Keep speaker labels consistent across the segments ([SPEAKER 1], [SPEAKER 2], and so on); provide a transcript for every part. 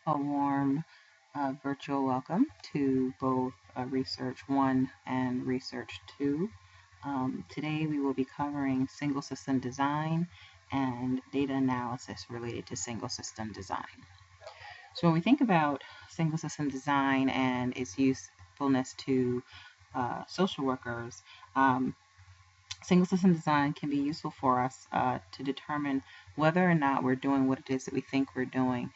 [SPEAKER 1] A warm virtual welcome to both Research 1 and Research 2. Today we will be covering single system design and data analysis related to single system design. So when we think about single system design and its usefulness to social workers, um, single system design can be useful for us to determine whether or not we're doing what it is that we think we're doing,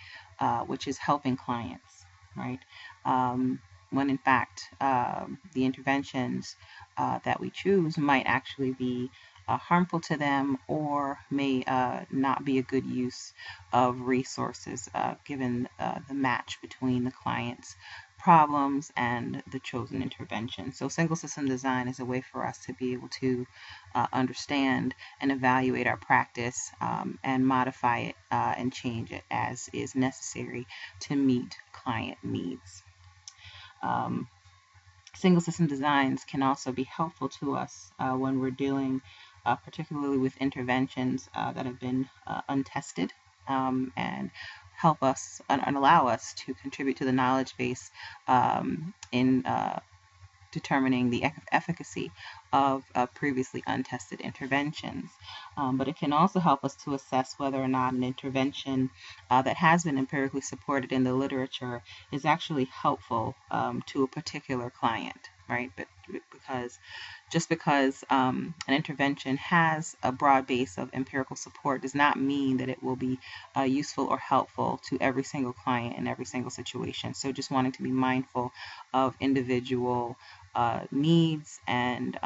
[SPEAKER 1] which is helping clients, right? Um, when in fact, the interventions that we choose might actually be harmful to them or may not be a good use of resources given the match between the client's problems and the chosen intervention. So, single system design is a way for us to be able to understand and evaluate our practice and modify it and change it as is necessary to meet client needs. Um, Single system designs can also be helpful to us when we're dealing particularly with interventions that have been untested and help us and allow us to contribute to the knowledge base in determining the efficacy of previously untested interventions. But it can also help us to assess whether or not an intervention that has been empirically supported in the literature is actually helpful to a particular client, right? But because just because an intervention has a broad base of empirical support does not mean that it will be useful or helpful to every single client in every single situation. So just wanting to be mindful of individual needs and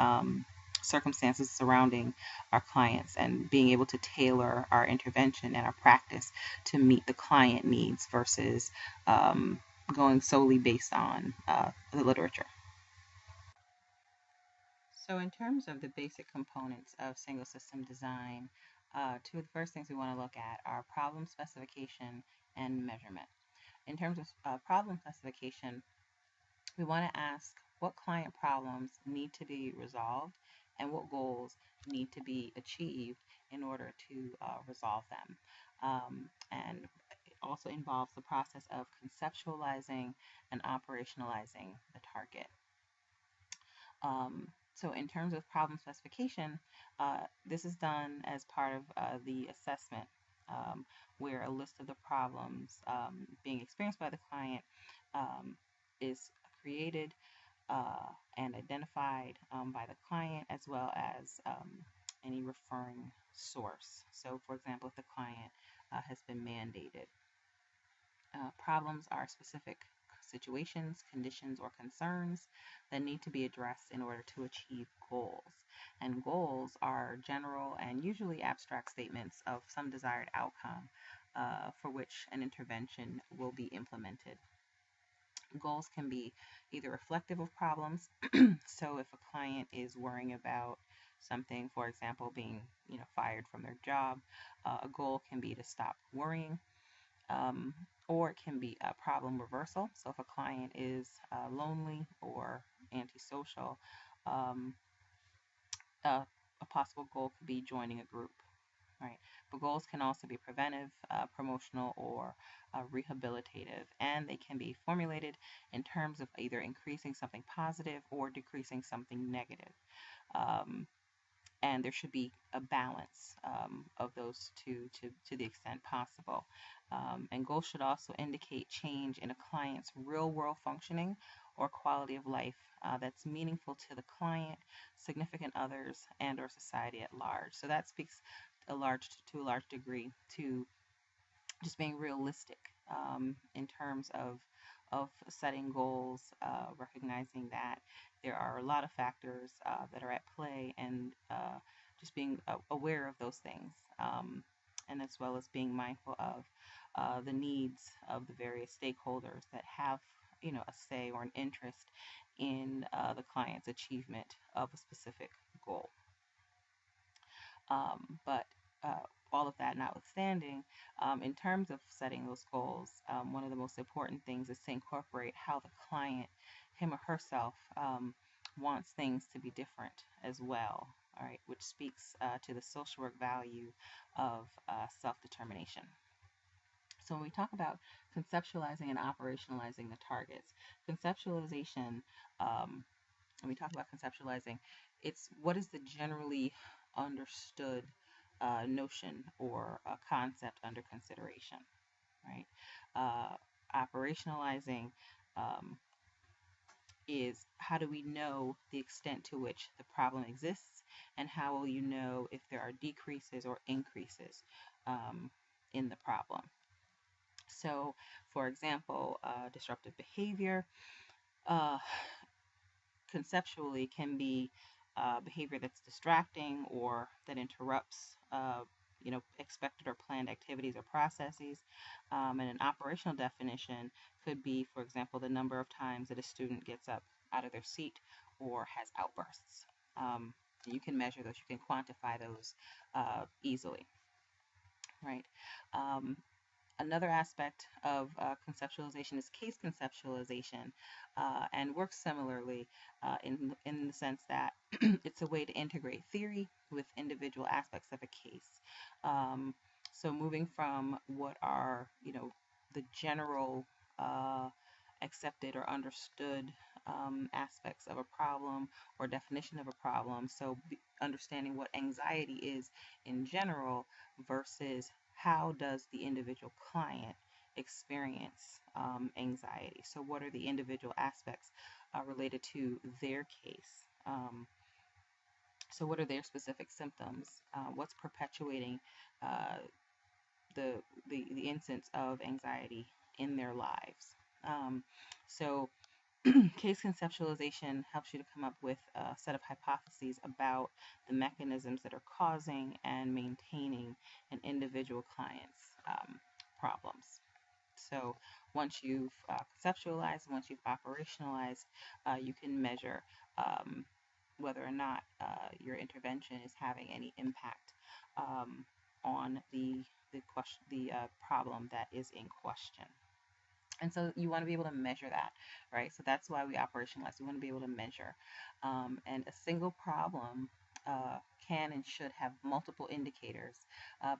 [SPEAKER 1] circumstances surrounding our clients and being able to tailor our intervention and our practice to meet the client needs versus going solely based on the literature. So, in terms of the basic components of single system design, two of the first things we want to look at are problem specification and measurement. In terms of problem specification, we want to ask what client problems need to be resolved and what goals need to be achieved in order to resolve them. And it also involves the process of conceptualizing and operationalizing the target. So in terms of problem specification, this is done as part of the assessment, where a list of the problems being experienced by the client um, is created and identified by the client as well as any referring source. So, for example, if the client has been mandated, problems are specific situations, conditions, or concerns that need to be addressed in order to achieve goals. And goals are general and usually abstract statements of some desired outcome for which an intervention will be implemented. Goals can be either reflective of problems. So if a client is worrying about something, for example, being fired from their job, a goal can be to stop worrying, um, or it can be a problem reversal. So if a client is lonely or antisocial, um, a possible goal could be joining a group, right? But goals can also be preventive, promotional, or rehabilitative, and they can be formulated in terms of either increasing something positive or decreasing something negative. Um, and there should be a balance of those two to the extent possible. And goals should also indicate change in a client's real world functioning or quality of life that's meaningful to the client, significant others, and or society at large. So that speaks to a large degree to just being realistic in terms of setting goals, recognizing that there are a lot of factors that are at play, and just being aware of those things, and as well as being mindful of the needs of the various stakeholders that have a say or an interest in the client's achievement of a specific goal. But all of that notwithstanding, in terms of setting those goals, one of the most important things is to incorporate how the client, him or herself, wants things to be different as well, all right, which speaks to the social work value of self determination. So when we talk about conceptualizing and operationalizing the targets, conceptualization, when we talk about conceptualizing, it's what is the generally understood notion or concept under consideration, right? Operationalizing um, is how do we know the extent to which the problem exists, and how will you know if there are decreases or increases in the problem. So, for example, disruptive behavior uh, conceptually can be behavior that's distracting or that interrupts expected or planned activities or processes. And an operational definition could be, for example, the number of times that a student gets up out of their seat or has outbursts. You can measure those, you can quantify those easily, right? Um, Another aspect of conceptualization is case conceptualization, and works similarly in the sense that it's a way to integrate theory with individual aspects of a case. So moving from what are the general accepted or understood aspects of a problem or definition of a problem. So understanding what anxiety is in general versus how does the individual client experience anxiety. So what are the individual aspects related to their case? So what are their specific symptoms? What's perpetuating uh, the instance of anxiety in their lives? So case conceptualization helps you to come up with a set of hypotheses about the mechanisms that are causing and maintaining an individual client's problems. So once you've conceptualized, once you've operationalized, you can measure whether or not your intervention is having any impact on the problem that is in question. And so you want to be able to measure that, right? So that's why we operationalize. We want to be able to measure. And a single problem can and should have multiple indicators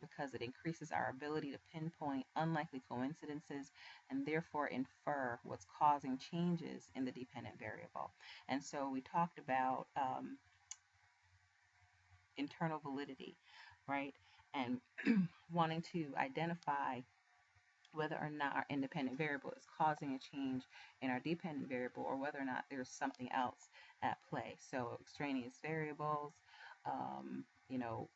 [SPEAKER 1] because it increases our ability to pinpoint unlikely coincidences and therefore infer what's causing changes in the dependent variable. And so we talked about internal validity, right? And wanting to identify whether or not our independent variable is causing a change in our dependent variable or whether or not there's something else at play. So extraneous variables, um, you know,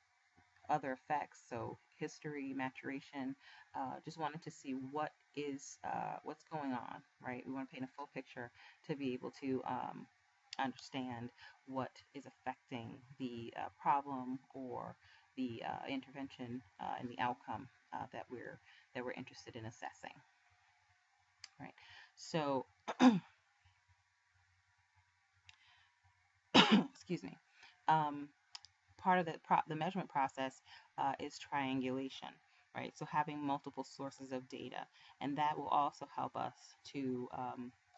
[SPEAKER 1] other effects, so history, maturation, just wanted to see what's going on, right? We want to paint a full picture to be able to understand what is affecting the problem or the intervention and the outcome that we're interested in assessing, right? So, excuse me. Part of the measurement process is triangulation, right? So having multiple sources of data, and that will also help us to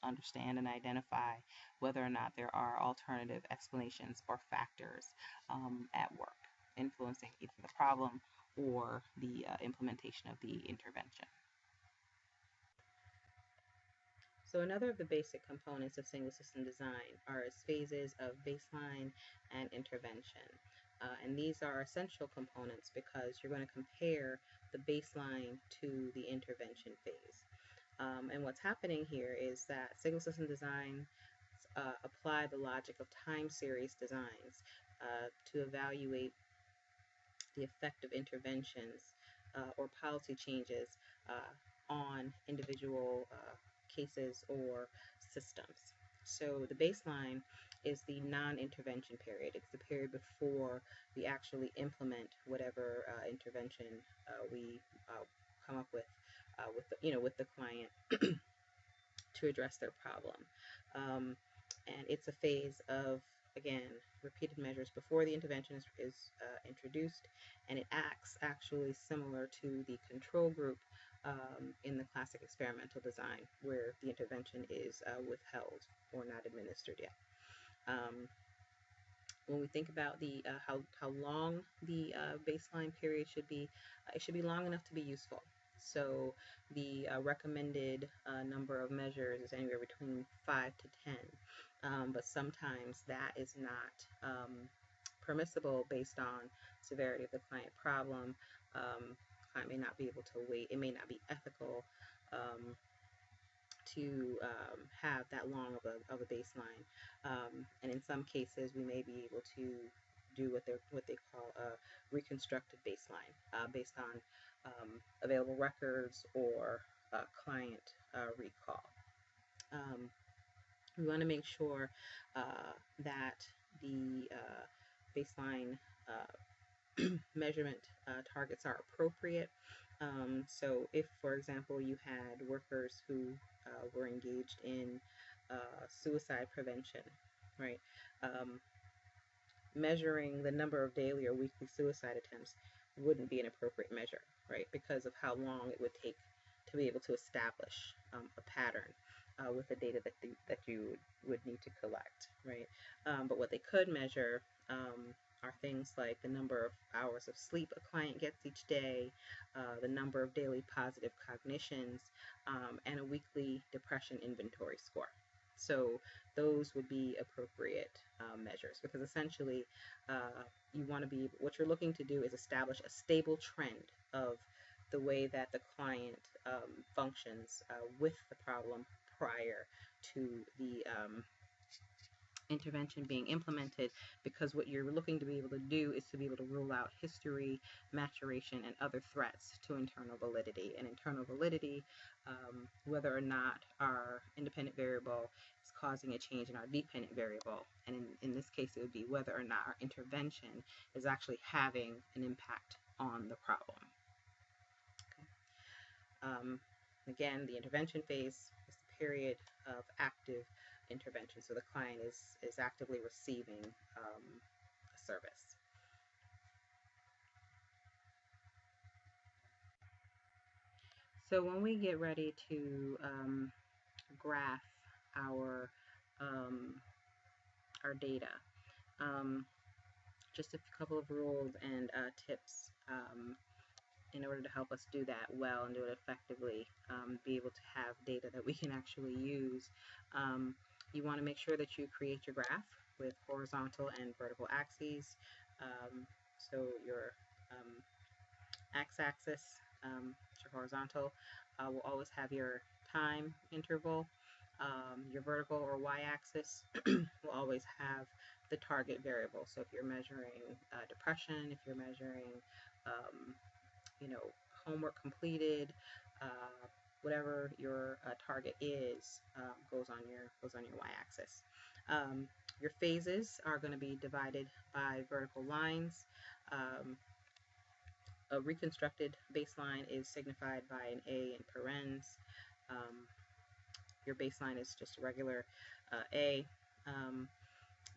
[SPEAKER 1] understand and identify whether or not there are alternative explanations or factors at work influencing either the problem or the implementation of the intervention. So another of the basic components of single system design are its phases of baseline and intervention. And these are essential components because you're going to compare the baseline to the intervention phase. And what's happening here is that single system design apply the logic of time series designs to evaluate the effect of interventions or policy changes on individual cases or systems. So the baseline is the non-intervention period. It's the period before we actually implement whatever intervention we come up with the client to address their problem. And it's a phase of, again, repeated measures before the intervention is introduced, and it acts actually similar to the control group in the classic experimental design, where the intervention is withheld or not administered yet. When we think about the how long the baseline period should be, it should be long enough to be useful. So the recommended number of measures is anywhere between 5 to 10, but sometimes that is not permissible based on severity of the client problem. Client may not be able to wait. It may not be ethical to have that long of a baseline. And in some cases, we may be able to do what they call a reconstructed baseline based on available records or client recall. We want to make sure that the baseline measurement targets are appropriate. So if, for example, you had workers who were engaged in suicide prevention, right? Measuring the number of daily or weekly suicide attempts wouldn't be an appropriate measure, right? Because of how long it would take to be able to establish a pattern with the data that you would need to collect, right? But what they could measure are things like the number of hours of sleep a client gets each day, the number of daily positive cognitions, and a weekly depression inventory score. So those would be appropriate measures, because essentially you want to be, what you're looking to do is establish a stable trend of the way that the client functions with the problem prior to the intervention being implemented, because what you're looking to be able to do is to be able to rule out history, maturation, and other threats to internal validity. And internal validity, whether or not our independent variable is causing a change in our dependent variable, and in this case it would be whether or not our intervention is actually having an impact on the problem. Okay. Again, the intervention phase is the period of active intervention. So the client is actively receiving a service. So when we get ready to graph our data, just a couple of rules and tips in order to help us do that well and do it effectively, be able to have data that we can actually use. You want to make sure that you create your graph with horizontal and vertical axes. So your x-axis, your horizontal, will always have your time interval. Your vertical or y-axis will always have the target variable. So if you're measuring depression, if you're measuring homework completed, whatever your target is, goes on your y-axis. Your phases are going to be divided by vertical lines. A reconstructed baseline is signified by an A in parens. Your baseline is just a regular A.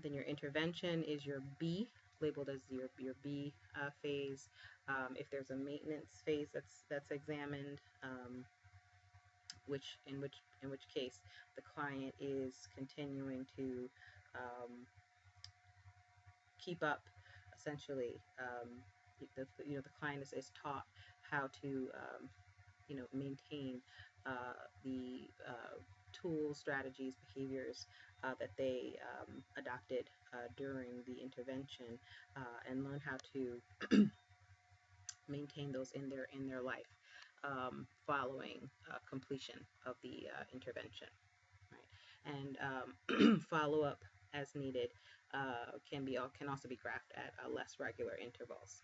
[SPEAKER 1] Then your intervention is your B, labeled as your B phase. If there's a maintenance phase that's examined, in which case the client is continuing to keep up, essentially. The client is taught how to maintain the tools, strategies, behaviors that they adopted during the intervention, and learn how to maintain those in their life following completion of the intervention, right? And follow up as needed can also be graphed at less regular intervals.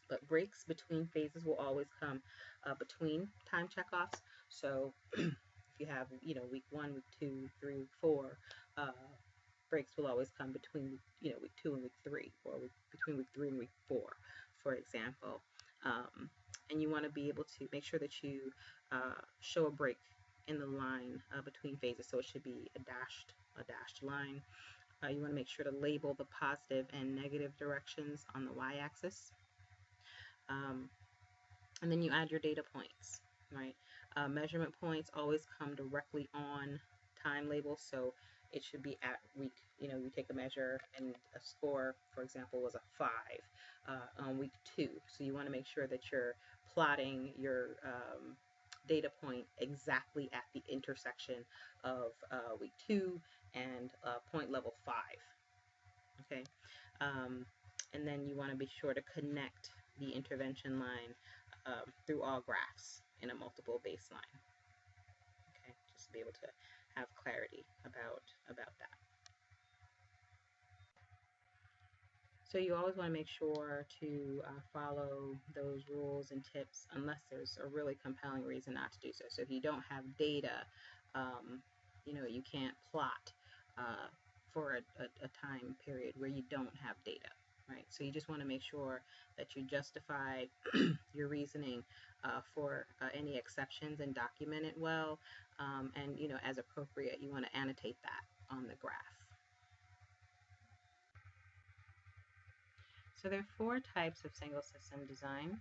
[SPEAKER 1] But breaks between phases will always come between time checkoffs. So if you have, week 1, week 2, 3, week 4, breaks will always come between, week 2 and week 3, or between week 3 and week 4, for example. And you want to be able to make sure that you show a break in the line between phases. So it should be a dashed line. You want to make sure to label the positive and negative directions on the y-axis. And then you add your data points, right? Measurement points always come directly on time labels, so it should be at week, you take a measure and a score, for example, was a 5. on week 2. So you want to make sure that you're plotting your data point exactly at the intersection of week 2 and point level 5. Okay, and then you want to be sure to connect the intervention line through all graphs in a multiple baseline. Okay, just to be able to have clarity about that. So you always want to make sure to follow those rules and tips unless there's a really compelling reason not to do so. So if you don't have data, you can't plot for a time period where you don't have data, right? So you just want to make sure that you justify your reasoning for any exceptions and document it well. And, as appropriate, you want to annotate that on the graph. So there are 4 types of single system design.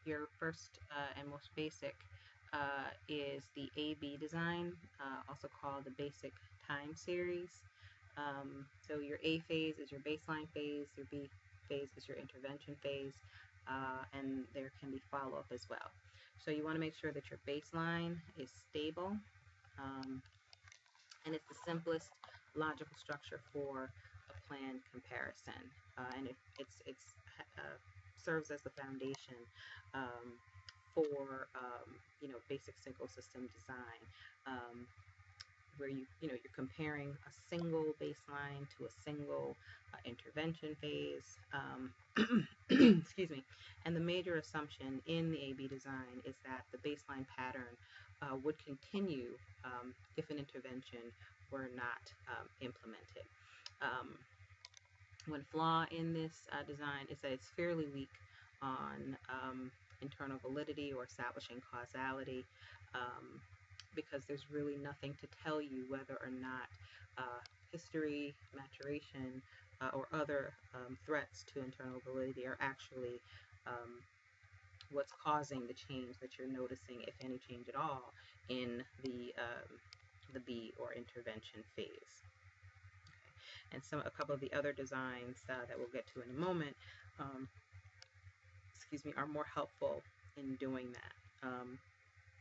[SPEAKER 1] Your first and most basic is the AB design, also called the basic time series. So your A phase is your baseline phase, your B phase is your intervention phase, and there can be follow-up as well. So you want to make sure that your baseline is stable, and it's the simplest logical structure for a planned comparison, and it serves as the foundation for basic single system design, where you're comparing a single baseline to a single intervention phase. Excuse me. And the major assumption in the AB design is that the baseline pattern would continue if an intervention were not implemented. One flaw in this design is that it's fairly weak on internal validity or establishing causality, because there's really nothing to tell you whether or not history, maturation, or other threats to internal validity are actually what's causing the change that you're noticing, if any change at all, in the B or intervention phase. And a couple of the other designs that we'll get to in a moment, are more helpful in doing that.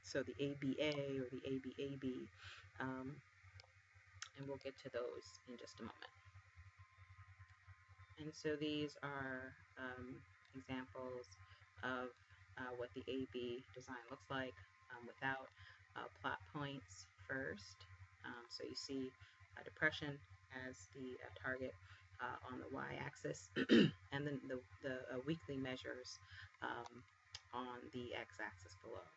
[SPEAKER 1] So the ABA or the ABAB, and we'll get to those in just a moment. And so these are examples of what the AB design looks like without plot points first. So you see depression as the target on the y-axis, and then the weekly measures on the x-axis below.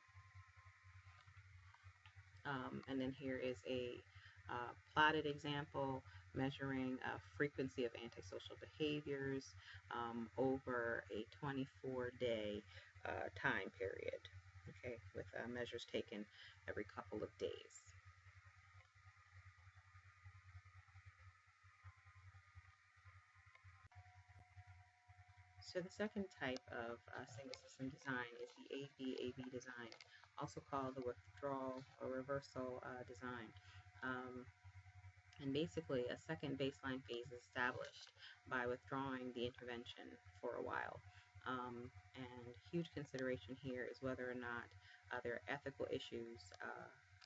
[SPEAKER 1] And then here is a plotted example measuring frequency of antisocial behaviors over a 24-day time period, okay, with measures taken every couple of days. So the second type of single system design is the ABAB design, also called the withdrawal or reversal design. And basically, a second baseline phase is established by withdrawing the intervention for a while. And huge consideration here is whether or not there are ethical issues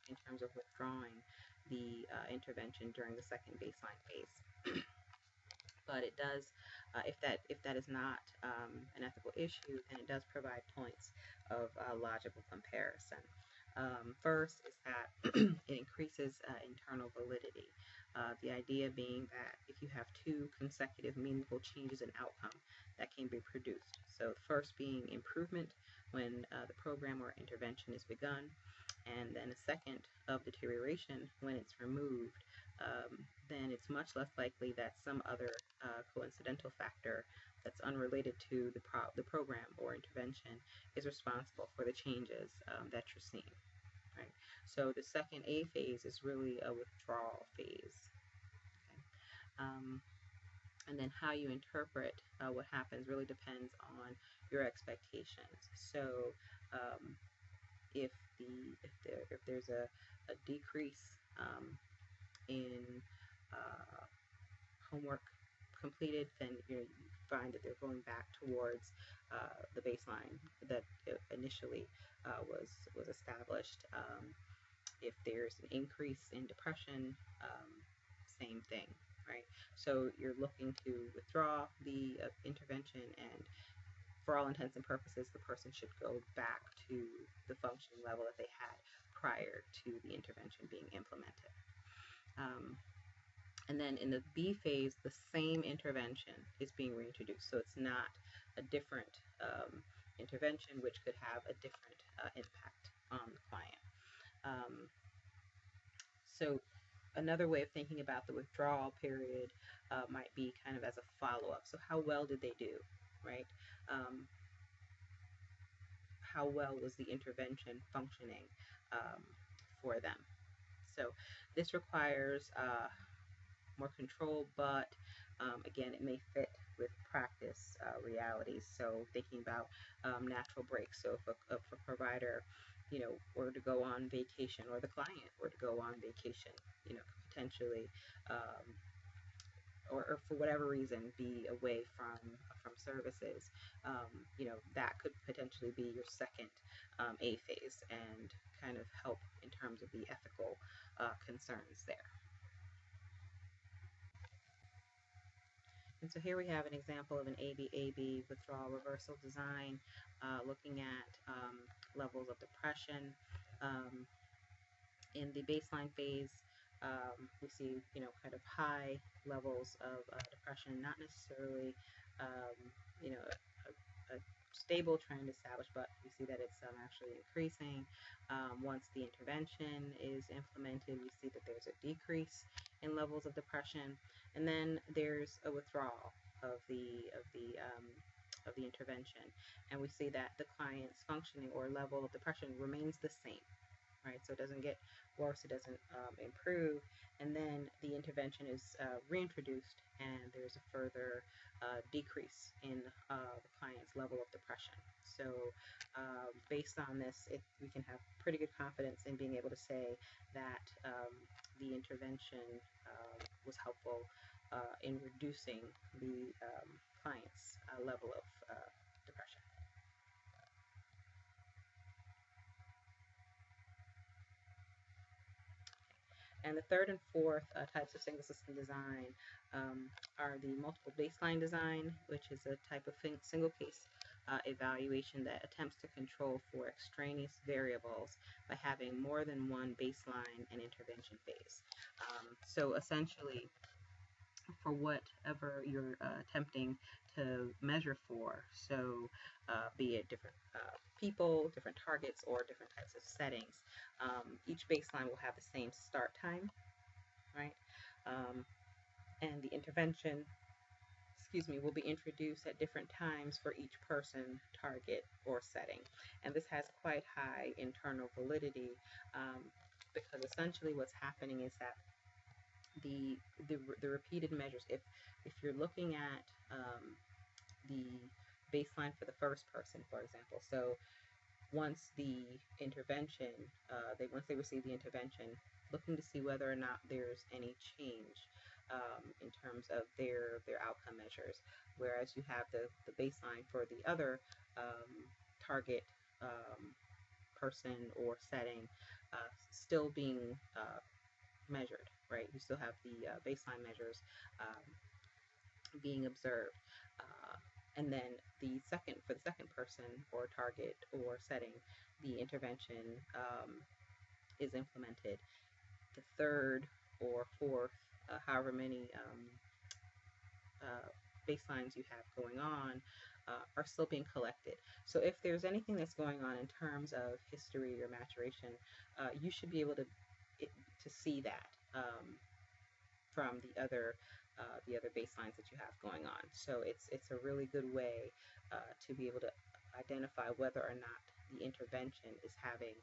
[SPEAKER 1] in terms of withdrawing the intervention during the second baseline phase. But it does, if that is not an ethical issue, then it does provide points of logical comparison. First is that it increases internal validity. The idea being that if you have 2 consecutive meaningful changes in outcome that can be produced. So the first being improvement when the program or intervention is begun, and then a second of deterioration when it's removed, then it's much less likely that some other coincidental factor that's unrelated to the program or intervention is responsible for the changes that you're seeing. Right? So the second A phase is really a withdrawal phase. Okay? And then how you interpret what happens really depends on your expectations. So if there's a decrease in homework completed, then find that they're going back towards the baseline that initially was established. If there's an increase in depression, same thing, right? So you're looking to withdraw the intervention, and for all intents and purposes, the person should go back to the functioning level that they had prior to the intervention being implemented. And then in the B phase, the same intervention is being reintroduced. So it's not a different intervention, which could have a different impact on the client. So another way of thinking about the withdrawal period might be kind of as a follow-up. So how well did they do, right? How well was the intervention functioning for them? So this requires more control, but again, it may fit with practice realities. So thinking about natural breaks. So if a provider, were to go on vacation, or the client were to go on vacation, potentially, or for whatever reason, be away from services, that could potentially be your second A phase, and kind of help in terms of the ethical concerns there. And so here we have an example of an AB-AB withdrawal reversal design, looking at levels of depression. In the baseline phase, we see, kind of high levels of depression, not necessarily, a stable trend established, but we see that it's actually increasing. Once the intervention is implemented, we see that there's a decrease in levels of depression, and then there's a withdrawal of the intervention, and we see that the client's functioning or level of depression remains the same. Right, so it doesn't get worse, it doesn't improve, and then the intervention is reintroduced, and there's a further decrease in the client's level of depression. So based on this, we can have pretty good confidence in being able to say that the intervention was helpful in reducing the client's level of depression. And the third and fourth types of single system design are the multiple baseline design, which is a type of single case evaluation that attempts to control for extraneous variables by having more than one baseline and intervention phase. So essentially, for whatever you're attempting to measure for, so be it different people, different targets, or different types of settings, each baseline will have the same start time, right? And the intervention, will be introduced at different times for each person, target, or setting. And this has quite high internal validity because essentially what's happening is that the repeated measures, if you're looking at the baseline for the first person, for example, so once the intervention, once they receive the intervention, looking to see whether or not there's any change in terms of their outcome measures, whereas you have the baseline for the other target person or setting still being measured, right? You still have the baseline measures being observed. And then for the second person or target or setting, the intervention is implemented. The third or fourth, however many baselines you have going on, are still being collected. So if there's anything that's going on in terms of history or maturation, you should be able to see that from the other baselines that you have going on. So it's a really good way to be able to identify whether or not the intervention is having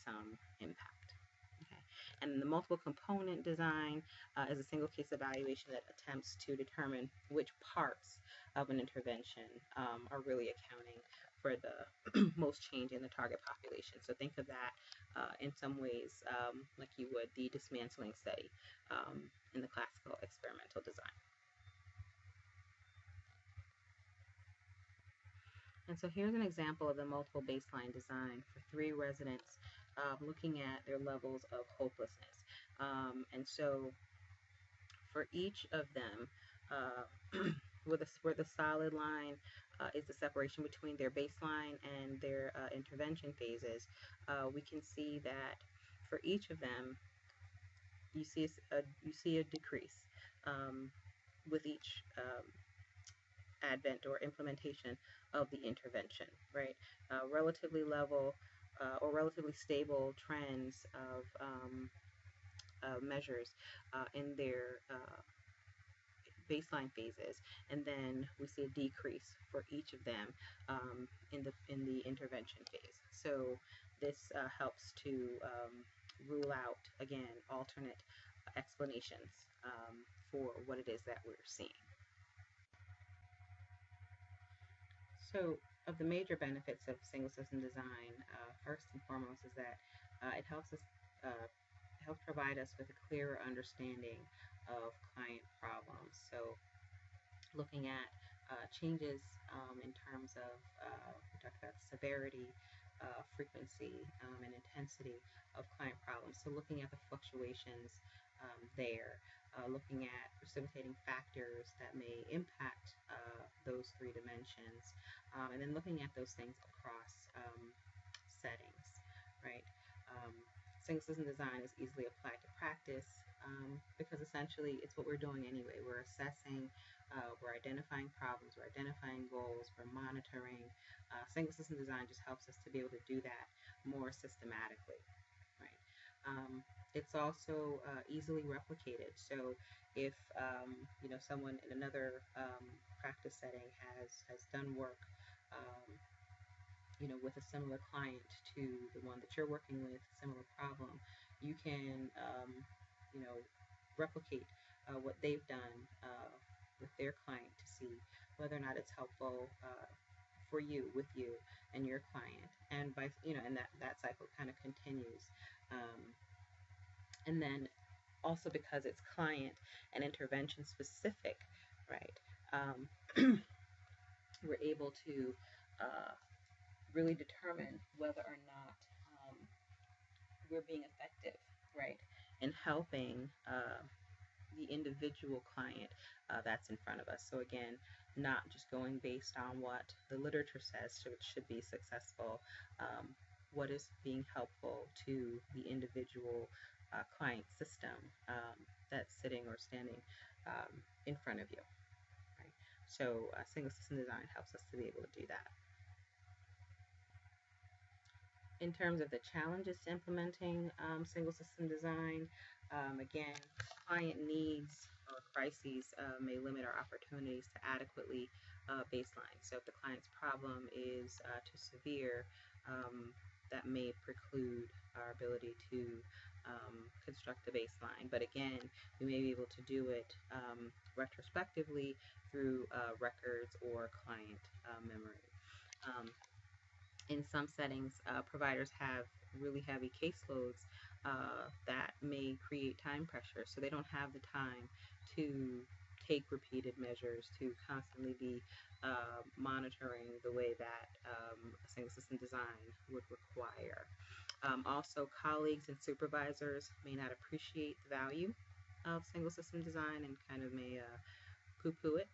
[SPEAKER 1] some impact. Okay. And the multiple component design is a single case evaluation that attempts to determine which parts of an intervention are really accounting for the most change in the target population. So think of that in some ways like you would the dismantling study in the classical experimental design. And so here's an example of the multiple baseline design for 3 residents, looking at their levels of hopelessness. And so for each of them, uh, where the solid line is the separation between their baseline and their intervention phases, we can see that for each of them, you see a decrease with each advent or implementation of the intervention, right? Relatively level or relatively stable trends of measures in their baseline phases, and then we see a decrease for each of them in the intervention phase. So this helps to rule out, again, alternate explanations for what it is that we're seeing. So, of the major benefits of single system design, first and foremost is that it helps us helps provide us with a clearer understanding of client problems. So, looking at changes in terms of we talked about severity, frequency, and intensity of client problems. So looking at the fluctuations there, looking at precipitating factors that may impact those 3 dimensions, and then looking at those things across settings, right? Single system design is easily applied to practice because essentially it's what we're doing anyway. We're assessing, we're identifying problems, we're identifying goals, we're monitoring. Single system design just helps us to be able to do that more systematically, right? It's also easily replicated. So if someone in another practice setting has done work with a similar client to the one that you're working with, similar problem, you can, replicate what they've done with their client to see whether or not it's helpful for you, with you and your client, and and that cycle kind of continues. And then also because it's client and intervention specific, right? We're able to really determine whether or not we're being effective, right, in helping the individual client that's in front of us. So again, not just going based on what the literature says should be successful. What is being helpful to the individual client system that's sitting or standing in front of you, right? So single system design helps us to be able to do that. In terms of the challenges to implementing single system design, again, client needs or crises may limit our opportunities to adequately baseline. So if the client's problem is too severe, that may preclude our ability to construct a baseline. But again, we may be able to do it retrospectively through records or client memory. In some settings, providers have really heavy caseloads that may create time pressure. So they don't have the time to take repeated measures, to constantly be monitoring the way that a single system design would require. Also, colleagues and supervisors may not appreciate the value of single system design and kind of may poo-poo it.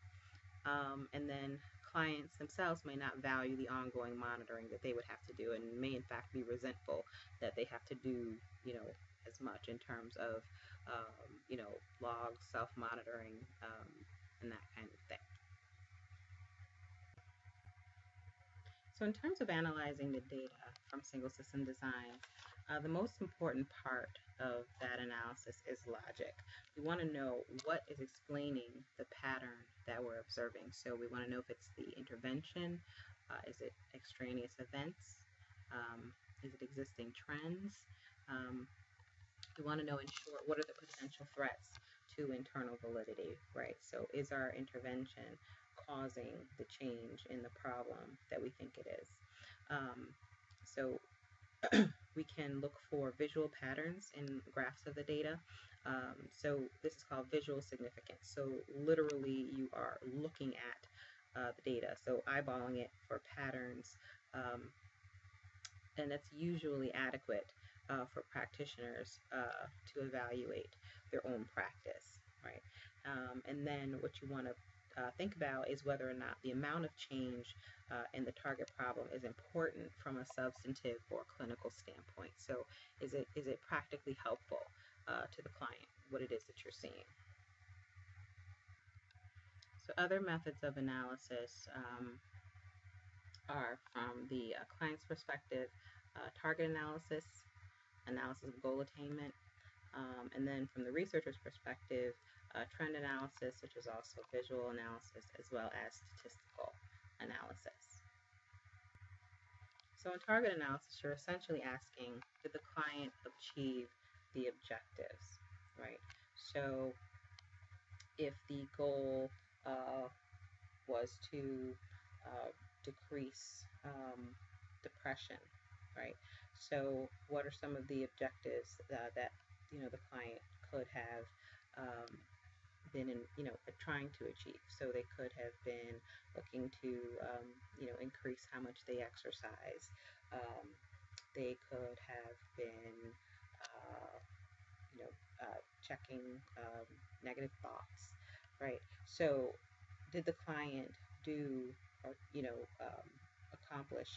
[SPEAKER 1] And then clients themselves may not value the ongoing monitoring that they would have to do, and may in fact be resentful that they have to do, as much in terms of, logs, self-monitoring, and that kind of thing. So in terms of analyzing the data from single system design, the most important part of that analysis is logic. We want to know what is explaining the pattern that we're observing. So we want to know if it's the intervention, is it extraneous events, is it existing trends? We want to know, in short, what are the potential threats to internal validity, right? So is our intervention causing the change in the problem that we think it is? So we can look for visual patterns in graphs of the data. So this is called visual significance. So literally you are looking at the data. So eyeballing it for patterns, and that's usually adequate for practitioners to evaluate their own practice, right? And then what you want to think about is whether or not the amount of change in the target problem is important from a substantive or clinical standpoint. So is it practically helpful to the client, what it is that you're seeing? So other methods of analysis are from the client's perspective, target analysis, analysis of goal attainment, and then from the researcher's perspective, trend analysis, which is also visual analysis, as well as statistical analysis. So in target analysis, you're essentially asking, did the client achieve the objectives, right? So if the goal was to decrease depression, right? So what are some of the objectives that the client could have been in, trying to achieve? So they could have been looking to increase how much they exercise. They could have been checking negative thoughts, right? So did the client do or accomplish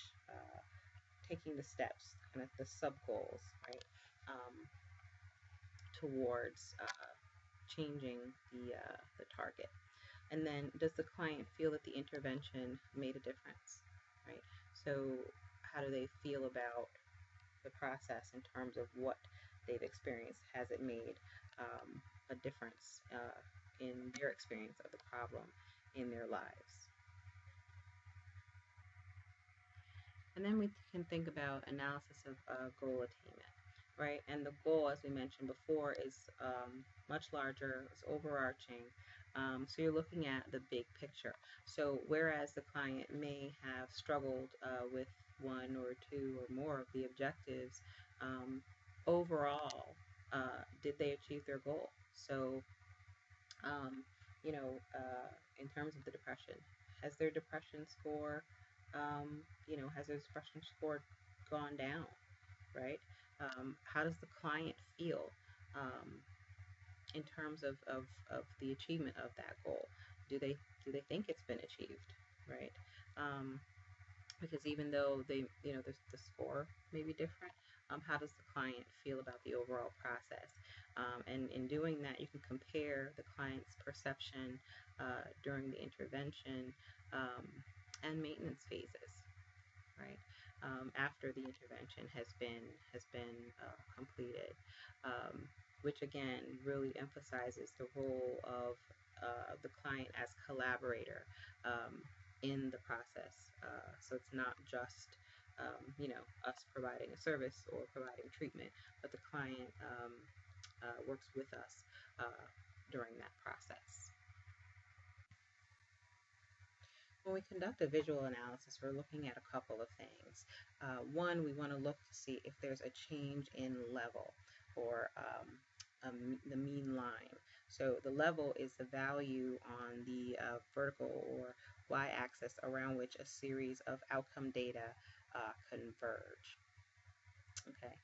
[SPEAKER 1] taking the steps, kind of the sub goals, right, towards changing the target? And then does the client feel that the intervention made a difference, right? So how do they feel about the process in terms of what they've experienced? Has it made a difference in their experience of the problem in their lives? And then we can think about analysis of goal attainment, right? And the goal, as we mentioned before, is much larger, it's overarching. So you're looking at the big picture. So whereas the client may have struggled with one or two or more of the objectives, overall, did they achieve their goal? So, in terms of the depression, has their depression score, has their depression score gone down, right? How does the client feel in terms of the achievement of that goal? Do they think it's been achieved, right? Because even though the score may be different, how does the client feel about the overall process? And in doing that, you can compare the client's perception during the intervention and maintenance phases, right? After the intervention has been completed, which again really emphasizes the role of the client as collaborator in the process. So it's not just us providing a service or providing treatment, but the client works with us during that process. When we conduct a visual analysis, we're looking at a couple of things. One, we want to look to see if there's a change in level or the mean line. So the level is the value on the vertical or y-axis around which a series of outcome data converge. Okay.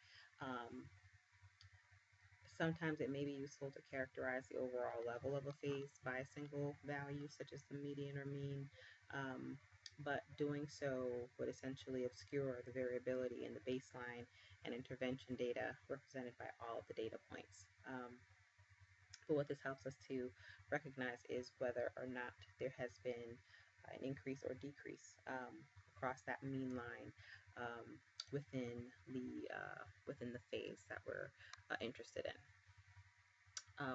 [SPEAKER 1] Sometimes it may be useful to characterize the overall level of a phase by a single value, such as the median or mean, but doing so would essentially obscure the variability in the baseline and intervention data represented by all of the data points. But what this helps us to recognize is whether or not there has been an increase or decrease across that mean line within the phase that we're interested in.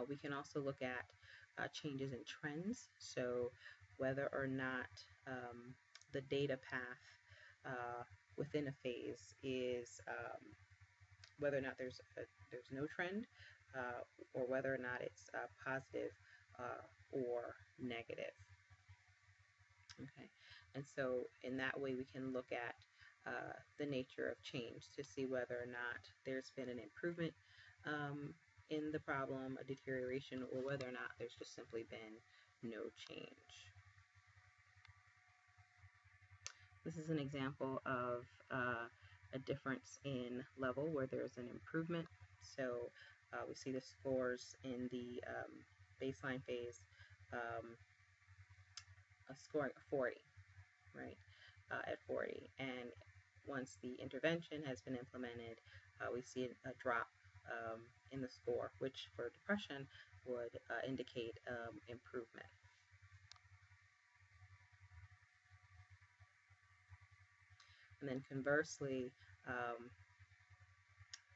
[SPEAKER 1] We can also look at changes in trends, so whether or not the data path within a phase is whether or not there's no trend, or whether or not it's positive or negative. Okay, and so in that way we can look at the nature of change to see whether or not there's been an improvement in the problem, a deterioration, or whether or not there's just simply been no change. This is an example of a difference in level where there's an improvement. So we see the scores in the baseline phase scoring 40, right, at 40. And once the intervention has been implemented, we see a drop in the score, which for depression would indicate improvement. And then conversely,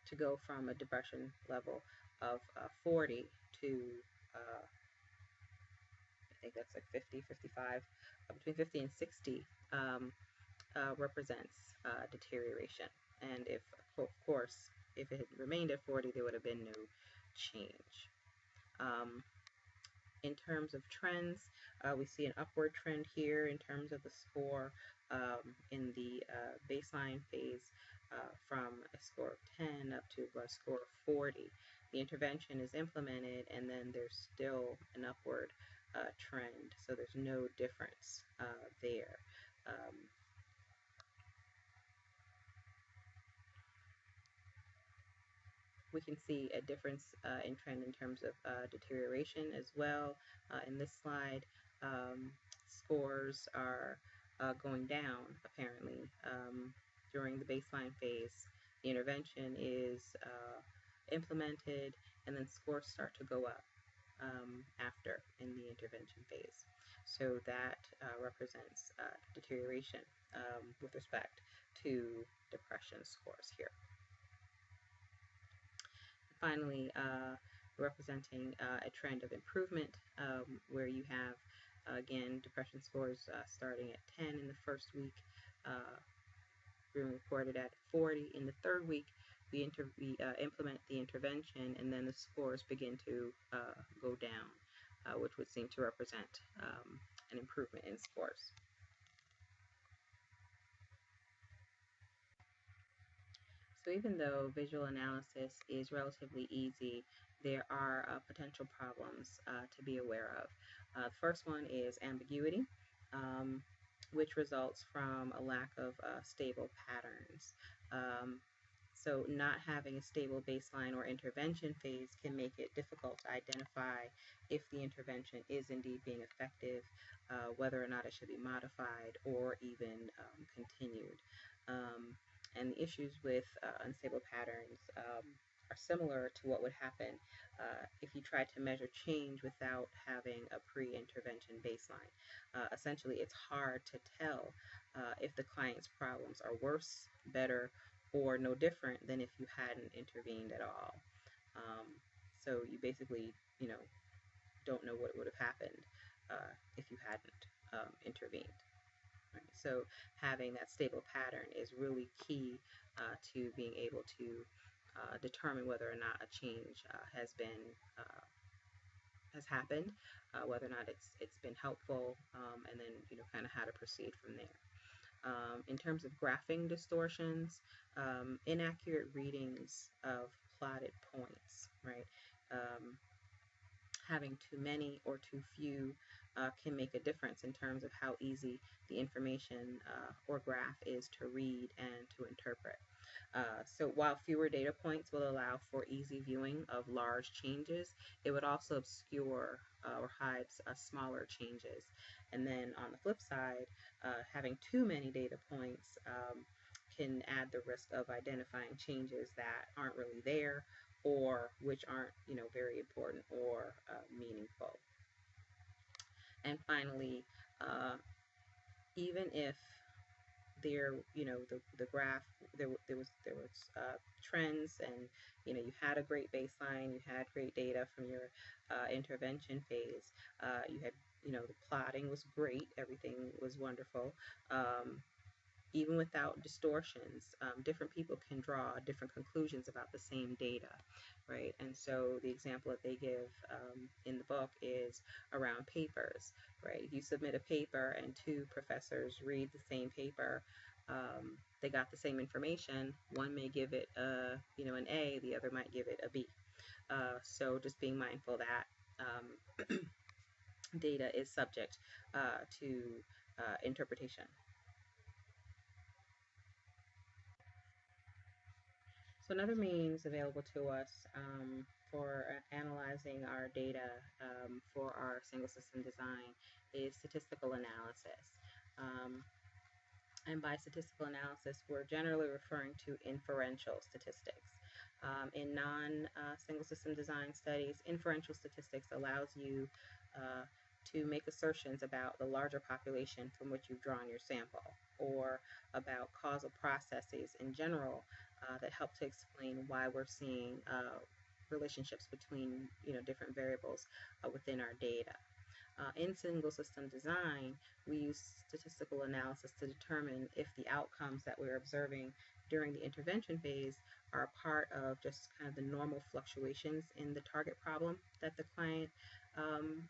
[SPEAKER 1] to go from a depression level of 40 to I think that's like 50, 55, between 50 and 60 represents deterioration. And if, of course, if it had remained at 40, there would have been no change. In terms of trends, we see an upward trend here in terms of the score in the baseline phase from a score of 10 up to a score of 40. The intervention is implemented, and then there's still an upward trend, so there's no difference there. We can see a difference in trend in terms of deterioration as well. In this slide, scores are going down apparently during the baseline phase. The intervention is implemented, and then scores start to go up after in the intervention phase. So that represents deterioration with respect to depression scores here. Finally, representing a trend of improvement where you have, again, depression scores starting at 10 in the first week, being reported at 40 in the third week. We implement the intervention, and then the scores begin to go down, which would seem to represent an improvement in scores. So even though visual analysis is relatively easy, there are potential problems to be aware of. The first one is ambiguity, which results from a lack of stable patterns. So not having a stable baseline or intervention phase can make it difficult to identify if the intervention is indeed being effective, whether or not it should be modified or even continued. And the issues with unstable patterns are similar to what would happen if you tried to measure change without having a pre-intervention baseline. Essentially, it's hard to tell if the client's problems are worse, better, or no different than if you hadn't intervened at all. So you basically, don't know what would have happened if you hadn't intervened. Right? So having that stable pattern is really key to being able to determine whether or not a change has happened, whether or not it's been helpful, and then kind of how to proceed from there. In terms of graphing distortions, inaccurate readings of plotted points, right? Having too many or too few can make a difference in terms of how easy the information or graph is to read and to interpret. So while fewer data points will allow for easy viewing of large changes, it would also obscure or hide smaller changes. And then on the flip side, having too many data points can add the risk of identifying changes that aren't really there, or which aren't, very important or meaningful. And finally, even if there, the graph, there was trends, and you had a great baseline, you had great data from your intervention phase, you had, the plotting was great, everything was wonderful. Even without distortions, different people can draw different conclusions about the same data, right? And so the example that they give in the book is around papers, right? If you submit a paper and two professors read the same paper, they got the same information. One may give it an A, the other might give it a B. So just being mindful that data is subject to interpretation. So another means available to us for analyzing our data for our single system design is statistical analysis. And by statistical analysis, we're generally referring to inferential statistics. In non-single system design studies, inferential statistics allows you to make assertions about the larger population from which you've drawn your sample, or about causal processes in general that help to explain why we're seeing relationships between different variables within our data. In single system design, we use statistical analysis to determine if the outcomes that we're observing during the intervention phase are a part of just kind of the normal fluctuations in the target problem that the client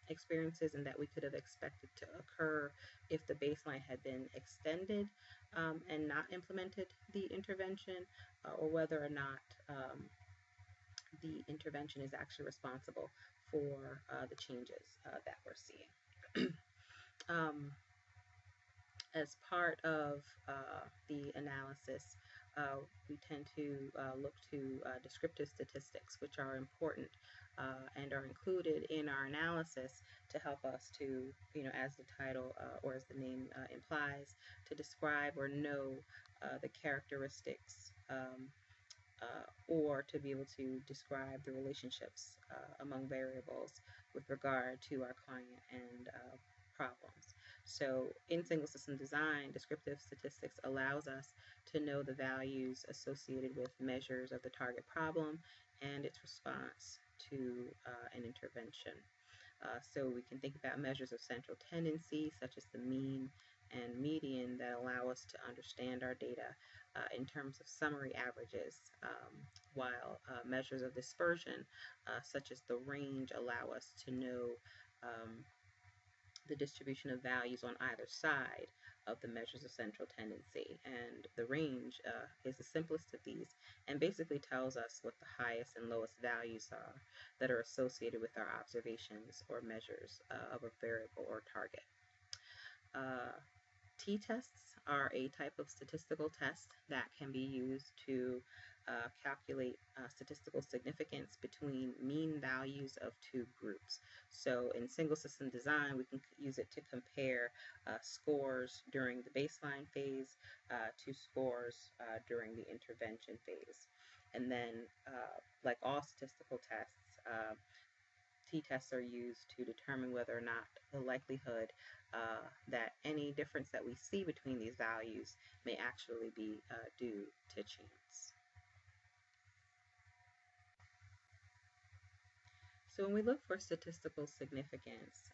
[SPEAKER 1] experiences, and that we could have expected to occur if the baseline had been extended and not implemented the intervention, or whether or not the intervention is actually responsible for the changes that we're seeing. As part of the analysis, we tend to look to descriptive statistics, which are important and are included in our analysis to help us to, as the title or as the name implies, to describe or know the characteristics or to be able to describe the relationships among variables with regard to our client and problems. So in single system design, descriptive statistics allows us to know the values associated with measures of the target problem and its response to an intervention. So we can think about measures of central tendency, such as the mean and median, that allow us to understand our data in terms of summary averages, while measures of dispersion, such as the range, allow us to know the distribution of values on either side of the measures of central tendency. And the range is the simplest of these and basically tells us what the highest and lowest values are that are associated with our observations or measures of a variable or target. T-tests are a type of statistical test that can be used to calculate statistical significance between mean values of two groups. So in single system design, we can use it to compare scores during the baseline phase to scores during the intervention phase. And then, like all statistical tests, T-tests are used to determine whether or not the likelihood that any difference that we see between these values may actually be due to chance. So when we look for statistical significance,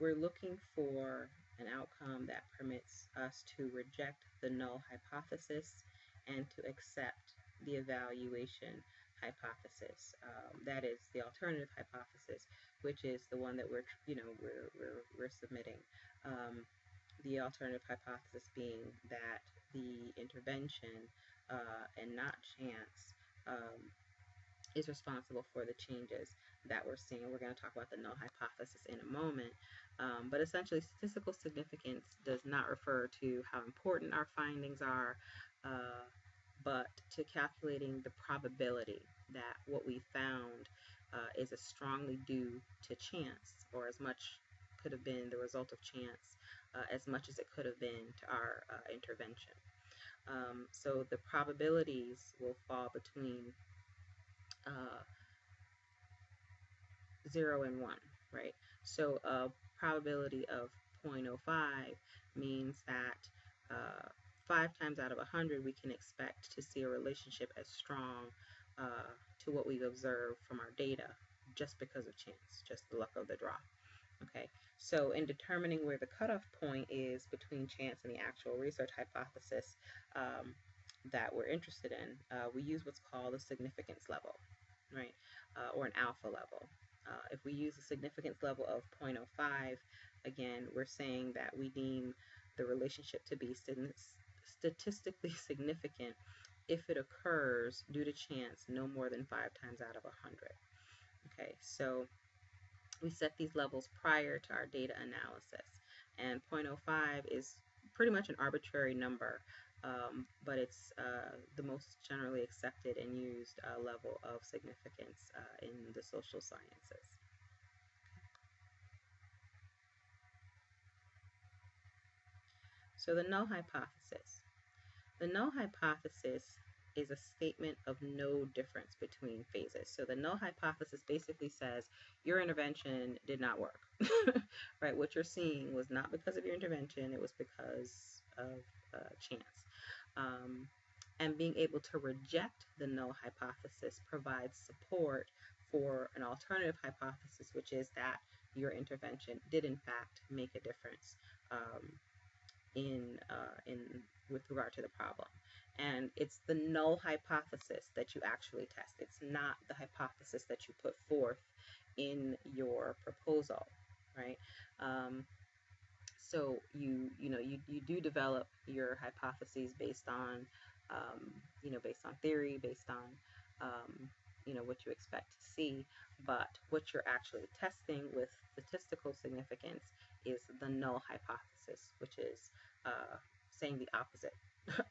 [SPEAKER 1] we're looking for an outcome that permits us to reject the null hypothesis and to accept the evaluation hypothesis. That is the alternative hypothesis, which is the one that we're submitting. The alternative hypothesis being that the intervention and not chance is responsible for the changes that we're seeing. We're going to talk about the null hypothesis in a moment, but essentially statistical significance does not refer to how important our findings are, but to calculating the probability that what we found is as strongly due to chance, or as much could have been the result of chance as much as it could have been to our intervention. So the probabilities will fall between 0 and 1, right? So a probability of 0.05 means that 5 times out of 100 we can expect to see a relationship as strong to what we've observed from our data just because of chance, just the luck of the draw. Okay, so in determining where the cutoff point is between chance and the actual research hypothesis that we're interested in, we use what's called a significance level, right, or an alpha level. If we use a significance level of 0.05, again, we're saying that we deem the relationship to be statistically significant if it occurs due to chance no more than 5 times out of 100. Okay, so we set these levels prior to our data analysis, and 0.05 is pretty much an arbitrary number but it's the most generally accepted and used level of significance in the social sciences. So the null hypothesis. The null hypothesis is a statement of no difference between phases. So the null hypothesis basically says your intervention did not work, right? What you're seeing was not because of your intervention, it was because of chance. And being able to reject the null hypothesis provides support for an alternative hypothesis, which is that your intervention did in fact make a difference in with regard to the problem. And it's the null hypothesis that you actually test. It's not the hypothesis that you put forth in your proposal, right? So you do develop your hypotheses based on based on theory, based on what you expect to see, but what you're actually testing with statistical significance is the null hypothesis, which is saying the opposite,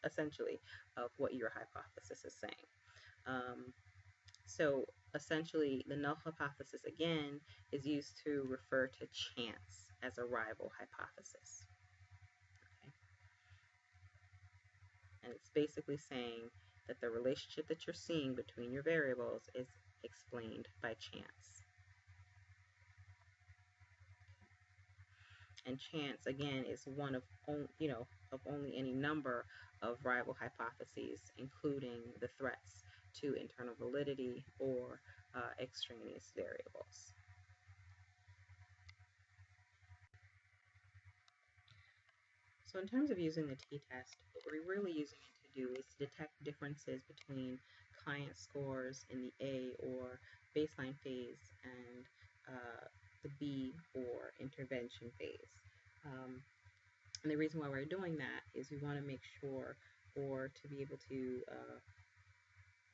[SPEAKER 1] essentially, of what your hypothesis is saying. So essentially, the null hypothesis, again, is used to refer to chance as a rival hypothesis. Okay? And it's basically saying that the relationship that you're seeing between your variables is explained by chance. And chance, again, is one of only any number of rival hypotheses, including the threats to internal validity or extraneous variables. So in terms of using the t-test, what we're really using it to do is to detect differences between client scores in the A or baseline phase and the B or intervention phase. And the reason why we're doing that is we want to make sure, or to be able to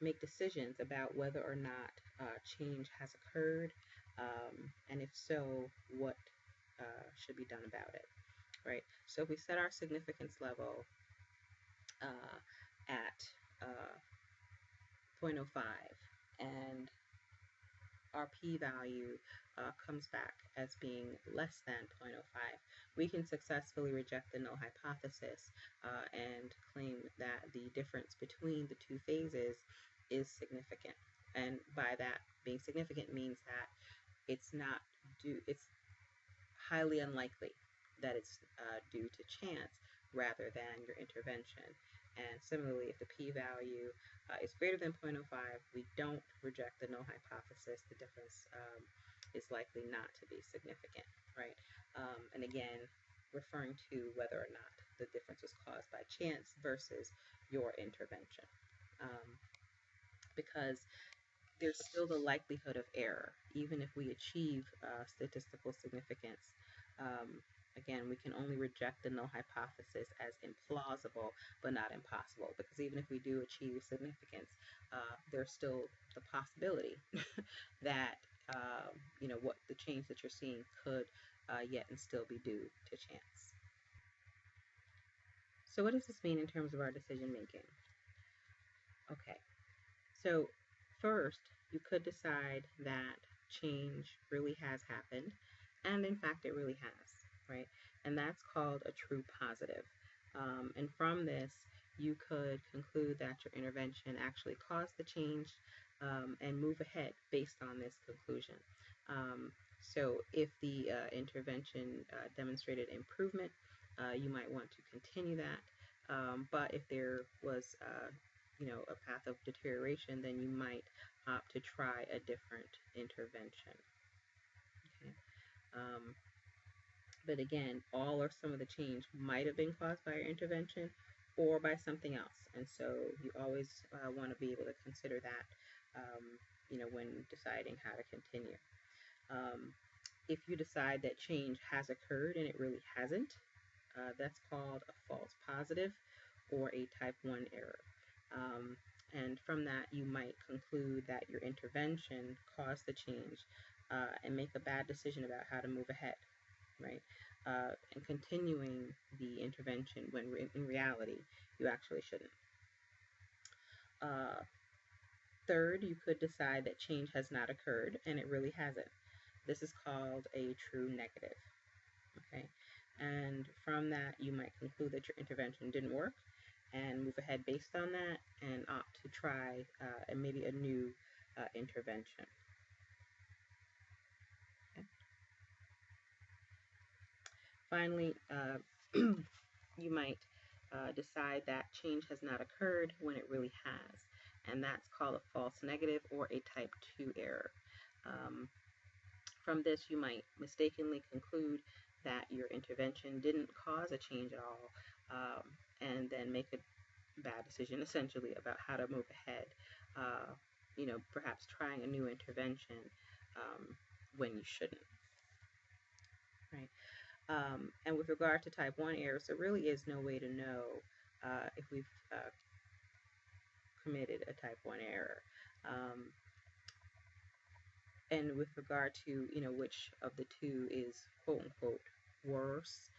[SPEAKER 1] make decisions about whether or not change has occurred, and if so, what should be done about it. Right? So if we set our significance level at 0.05 and our p-value comes back as being less than 0.05, we can successfully reject the null hypothesis and claim that the difference between the two phases is significant. And by that being significant means that it's highly unlikely that it's due to chance rather than your intervention. And similarly, if the p-value is greater than 0.05, we don't reject the null hypothesis. The difference is likely not to be significant, right? And again, referring to whether or not the difference was caused by chance versus your intervention. Because there's still the likelihood of error, even if we achieve statistical significance. Again, we can only reject the null hypothesis as implausible, but not impossible, because even if we do achieve significance, there's still the possibility that what the change that you're seeing could yet and still be due to chance. So what does this mean in terms of our decision making? Okay, so first, you could decide that change really has happened, and in fact, it really has, right? And that's called a true positive. And from this, you could conclude that your intervention actually caused the change and move ahead based on this conclusion. So if the intervention demonstrated improvement, you might want to continue that. But if there was a path of deterioration, then you might opt to try a different intervention. Okay. But again, all or some of the change might have been caused by your intervention or by something else. And so you always want to be able to consider that, when deciding how to continue. If you decide that change has occurred and it really hasn't, that's called a false positive or a type 1 error. And from that, you might conclude that your intervention caused the change and make a bad decision about how to move ahead, right? and continuing the intervention when in reality you actually shouldn't. Third, you could decide that change has not occurred and it really hasn't. This is called a true negative. Okay, and from that you might conclude that your intervention didn't work and move ahead based on that and opt to try and maybe a new intervention. Finally, you might decide that change has not occurred when it really has, and that's called a false negative or a type 2 error. From this, you might mistakenly conclude that your intervention didn't cause a change at all, and then make a bad decision essentially about how to move ahead, perhaps trying a new intervention when you shouldn't. Right. And with regard to type 1 errors, there really is no way to know if we've committed a type 1 error. And with regard to, which of the two is quote unquote worse,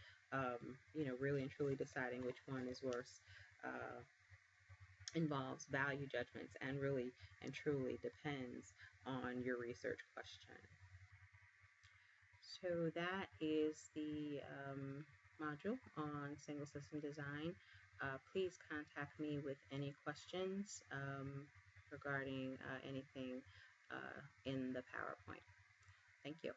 [SPEAKER 1] really and truly deciding which one is worse involves value judgments and really and truly depends on your research question. So that is the module on single system design. Please contact me with any questions regarding anything in the PowerPoint. Thank you.